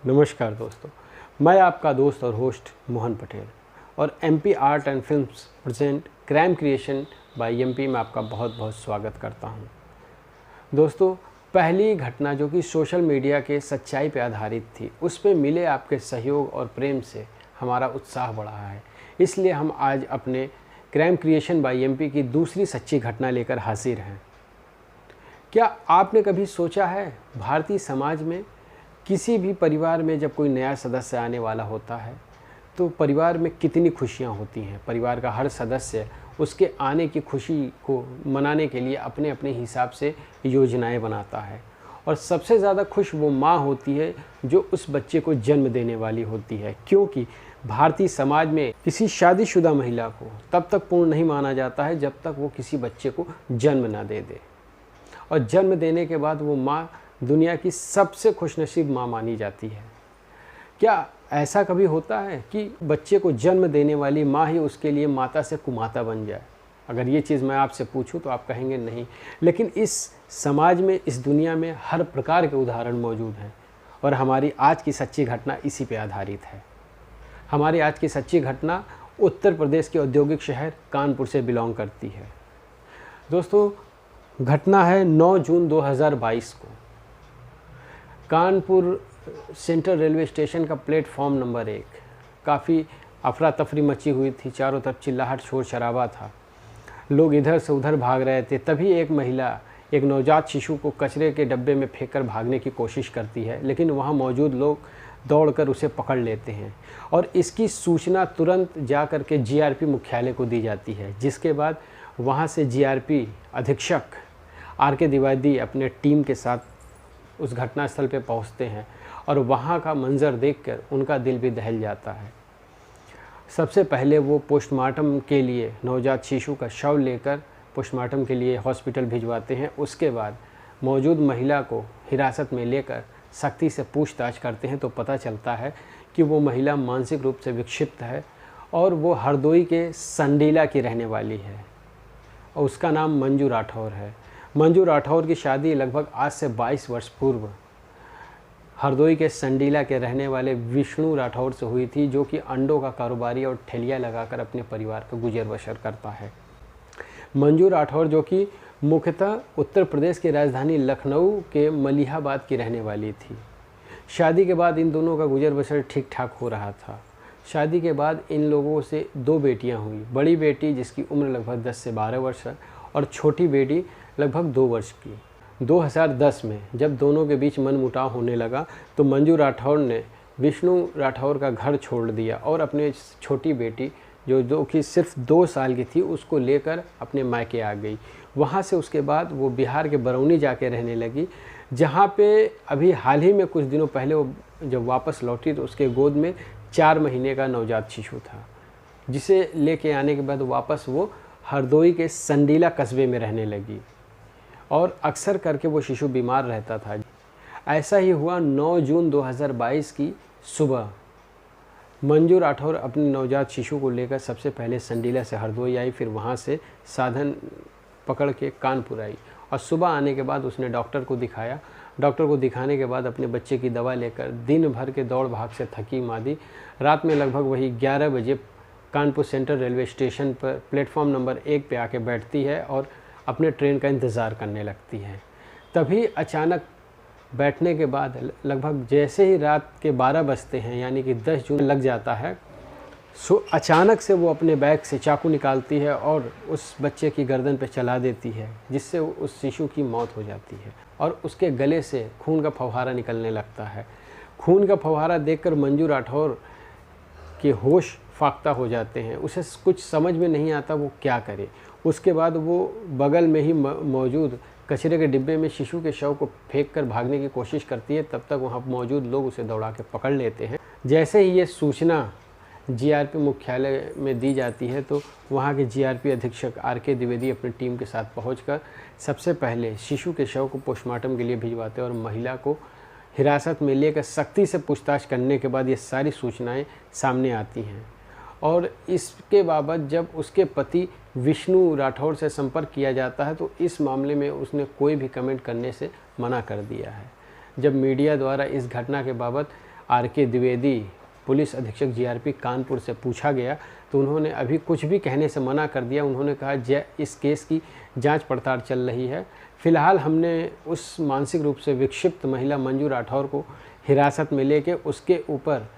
नमस्कार दोस्तों, मैं आपका दोस्त और होस्ट मोहन पटेल और MP art and films present crime creation bye MP में आपका बहुत बहुत स्वागत करता हूं। दोस्तों, पहली घटना जो कि सोशल मीडिया के सच्चाई पर आधारित थी, उस पर मिले आपके सहयोग और प्रेम से हमारा उत्साह बढ़ा है। इसलिए हम आज अपने क्राइम क्रिएशन बाय एमपी की दूसरी सच्ची घटना लेकर हाजिर हैं। क्या आपने कभी सोचा है, भारतीय समाज में किसी भी परिवार में जब कोई नया सदस्य आने वाला होता है तो परिवार में कितनी खुशियां होती हैं। परिवार का हर सदस्य उसके आने की खुशी को मनाने के लिए अपने अपने हिसाब से योजनाएं बनाता है और सबसे ज़्यादा खुश वो माँ होती है जो उस बच्चे को जन्म देने वाली होती है, क्योंकि भारतीय समाज में किसी शादीशुदा महिला को तब तक पूर्ण नहीं माना जाता है जब तक वो किसी बच्चे को जन्म ना दे दे। और जन्म देने के बाद वो माँ दुनिया की सबसे खुशनसीब माँ मानी जाती है। क्या ऐसा कभी होता है कि बच्चे को जन्म देने वाली माँ ही उसके लिए माता से कुमाता बन जाए? अगर ये चीज़ मैं आपसे पूछूं तो आप कहेंगे नहीं, लेकिन इस समाज में, इस दुनिया में हर प्रकार के उदाहरण मौजूद हैं और हमारी आज की सच्ची घटना इसी पे आधारित है। हमारी आज की सच्ची घटना उत्तर प्रदेश के औद्योगिक शहर कानपुर से बिलोंग करती है। दोस्तों, घटना है 9 जून 2022 को। कानपुर सेंट्रल रेलवे स्टेशन का प्लेटफॉर्म नंबर 1। काफ़ी अफरा तफरी मची हुई थी, चारों तरफ चिल्लाहट शोर शराबा था, लोग इधर से उधर भाग रहे थे। तभी एक महिला एक नवजात शिशु को कचरे के डब्बे में फेंककर भागने की कोशिश करती है, लेकिन वहां मौजूद लोग दौड़कर उसे पकड़ लेते हैं और इसकी सूचना तुरंत जा कर के जीआरपी मुख्यालय को दी जाती है, जिसके बाद वहाँ से जीआरपी अधीक्षक आर.के. द्विवेदी अपने टीम के साथ उस घटनास्थल पे पहुंचते हैं और वहाँ का मंजर देखकर उनका दिल भी दहल जाता है। सबसे पहले वो पोस्टमार्टम के लिए नवजात शिशु का शव लेकर पोस्टमार्टम के लिए हॉस्पिटल भिजवाते हैं। उसके बाद मौजूद महिला को हिरासत में लेकर सख्ती से पूछताछ करते हैं तो पता चलता है कि वो महिला मानसिक रूप से विक्षिप्त है और वो हरदोई के संडीला की रहने वाली है और उसका नाम मंजू राठौर है। मंजू राठौर की शादी लगभग आज से 22 वर्ष पूर्व हरदोई के संडीला के रहने वाले विष्णु राठौर से हुई थी, जो कि अंडों का कारोबारी और ठेलिया लगाकर अपने परिवार का गुजर बसर करता है। मंजू राठौर जो कि मुख्यतः उत्तर प्रदेश की राजधानी लखनऊ के मलिहाबाद की रहने वाली थी। शादी के बाद इन दोनों का गुजर बसर ठीक ठाक हो रहा था। शादी के बाद इन लोगों से 2 बेटियां हुई। बड़ी बेटी जिसकी उम्र लगभग 10 से 12 वर्ष है और छोटी बेटी लगभग 2 वर्ष की। 2010 में जब दोनों के बीच मनमुटाव होने लगा तो मंजू राठौर ने विष्णु राठौर का घर छोड़ दिया और अपने छोटी बेटी जो कि सिर्फ 2 साल की थी उसको लेकर अपने मायके आ गई। वहाँ से उसके बाद वो बिहार के बरौनी जाके रहने लगी, जहाँ पे अभी हाल ही में कुछ दिनों पहले वो जब वापस लौटी तो उसके गोद में 4 महीने का नवजात शिशु था, जिसे लेके आने के बाद वापस वो हरदोई के संडीला कस्बे में रहने लगी और अक्सर करके वो शिशु बीमार रहता था। ऐसा ही हुआ 9 जून 2022 की सुबह मंजू राठौर अपने नवजात शिशु को लेकर सबसे पहले संडीला से हरदोई आई, फिर वहाँ से साधन पकड़ के कानपुर आई और सुबह आने के बाद उसने डॉक्टर को दिखाया। डॉक्टर को दिखाने के बाद अपने बच्चे की दवा लेकर दिन भर के दौड़ भाग से थकी मादी रात में लगभग वही 11 बजे कानपुर सेंट्रल रेलवे स्टेशन पर प्लेटफॉर्म नंबर 1 पे आके बैठती है और अपने ट्रेन का इंतज़ार करने लगती है। तभी अचानक बैठने के बाद लगभग जैसे ही रात के 12 बजते हैं, यानी कि 10 जून लग जाता है, अचानक से वो अपने बैग से चाकू निकालती है और उस बच्चे की गर्दन पे चला देती है, जिससे उस शिशु की मौत हो जाती है और उसके गले से खून का फव्वारा निकलने लगता है। खून का फव्वारा देखकर मंजू राठौर के होश फाख्ता हो जाते हैं। उसे कुछ समझ में नहीं आता वो क्या करे। उसके बाद वो बगल में ही मौजूद कचरे के डिब्बे में शिशु के शव को फेंककर भागने की कोशिश करती है। तब तक वहाँ मौजूद लोग उसे दौड़ा के पकड़ लेते हैं। जैसे ही ये सूचना जीआरपी मुख्यालय में दी जाती है तो वहाँ के जीआरपी अधीक्षक आर.के. द्विवेदी अपनी टीम के साथ पहुंचकर सबसे पहले शिशु के शव को पोस्टमार्टम के लिए भिजवाते हैं और महिला को हिरासत में लेकर सख्ती से पूछताछ करने के बाद ये सारी सूचनाएं सामने आती हैं और इसके बाबत जब उसके पति विष्णु राठौर से संपर्क किया जाता है तो इस मामले में उसने कोई भी कमेंट करने से मना कर दिया है। जब मीडिया द्वारा इस घटना के बाबत RK द्विवेदी पुलिस अधीक्षक GRP कानपुर से पूछा गया तो उन्होंने अभी कुछ भी कहने से मना कर दिया। उन्होंने कहा इस केस की जांच पड़ताल चल रही है। फिलहाल हमने उस मानसिक रूप से विक्षिप्त महिला मंजू राठौर को हिरासत में लेके उसके ऊपर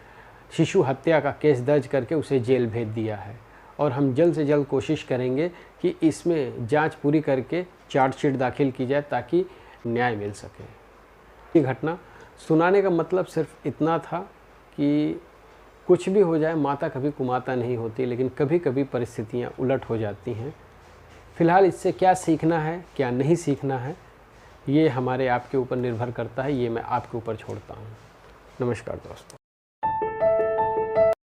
शिशु हत्या का केस दर्ज करके उसे जेल भेज दिया है और हम जल्द से जल्द कोशिश करेंगे कि इसमें जांच पूरी करके चार्जशीट दाखिल की जाए ताकि न्याय मिल सके। ये घटना सुनाने का मतलब सिर्फ इतना था कि कुछ भी हो जाए, माता कभी कुमाता नहीं होती, लेकिन कभी कभी परिस्थितियाँ उलट हो जाती हैं। फ़िलहाल इससे क्या सीखना है, क्या नहीं सीखना है, ये हमारे आपके ऊपर निर्भर करता है। ये मैं आपके ऊपर छोड़ता हूँ। नमस्कार दोस्तों।